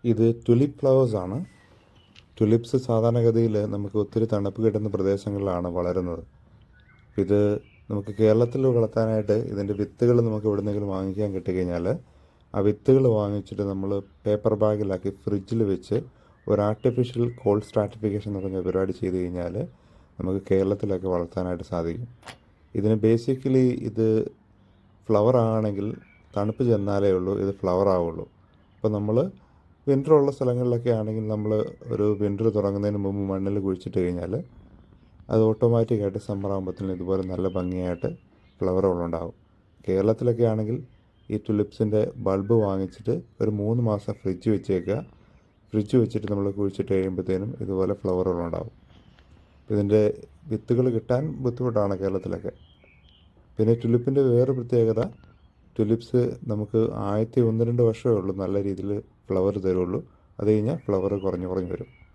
ഇത് tulip ഫ്ലവേഴ്സാണ്. Tulips സാധാരണഗതിയിൽ നമുക്ക് ഒത്തിരി തണുപ്പ് കിട്ടുന്ന പ്രദേശങ്ങളിലാണ് വളരുന്നത്. ഇത് നമുക്ക് കേരളത്തിൽ വളർത്താനായിട്ട് ഇതിൻ്റെ വിത്തുകൾ നമുക്ക് എവിടെന്നെങ്കിലും വാങ്ങിക്കാൻ കിട്ടിക്കഴിഞ്ഞാൽ ആ വിത്തുകൾ വാങ്ങിച്ചിട്ട് നമ്മൾ പേപ്പർ ബാഗിലാക്കി ഫ്രിഡ്ജിൽ വെച്ച് ഒരു ആർട്ടിഫിഷ്യൽ കോൾഡ് സ്ട്രാറ്റിഫിക്കേഷൻ എന്ന് പറഞ്ഞ പരിപാടി ചെയ്ത് കഴിഞ്ഞാൽ നമുക്ക് കേരളത്തിലൊക്കെ വളർത്താനായിട്ട് സാധിക്കും. ഇതിന് ബേസിക്കലി ഇത് ഫ്ലവർ ആണെങ്കിൽ തണുപ്പ് ചെന്നാലേ ഉള്ളൂ ഇത് ഫ്ലവർ ആവുള്ളൂ. അപ്പോൾ നമ്മൾ വിൻ്റർ ഉള്ള സ്ഥലങ്ങളിലൊക്കെ ആണെങ്കിൽ നമ്മൾ ഒരു വിൻ്റർ തുടങ്ങുന്നതിന് മുമ്പ് മണ്ണിൽ കുഴിച്ചിട്ട് കഴിഞ്ഞാൽ അത് ഓട്ടോമാറ്റിക്കായിട്ട് സമ്മർ ആകുമ്പോഴത്തേനും ഇതുപോലെ നല്ല ഭംഗിയായിട്ട് ഫ്ലവറുകളുണ്ടാകും. കേരളത്തിലൊക്കെ ആണെങ്കിൽ ഈ ടുലിപ്സിൻ്റെ ബൾബ് വാങ്ങിച്ചിട്ട് ഒരു 3 മാസം ഫ്രിഡ്ജ് വെച്ചേക്കുക. ഫ്രിഡ്ജ് വെച്ചിട്ട് നമ്മൾ കുഴിച്ചിട്ട് കഴിയുമ്പോഴത്തേനും ഇതുപോലെ ഫ്ലവറുകളുണ്ടാകും. ഇതിൻ്റെ വിത്തുകൾ കിട്ടാൻ ബുദ്ധിമുട്ടാണ് കേരളത്തിലൊക്കെ. പിന്നെ ടുലിപ്പിൻ്റെ വേറെ പ്രത്യേകത, ടുലിപ്സ് നമുക്ക് ആദ്യത്തെ 1-2 വർഷമേ ഉള്ളൂ നല്ല രീതിയിൽ ഫ്ലവർ തരുള്ളൂ. അത് കഴിഞ്ഞാൽ ഫ്ലവർ കുറഞ്ഞു വരും.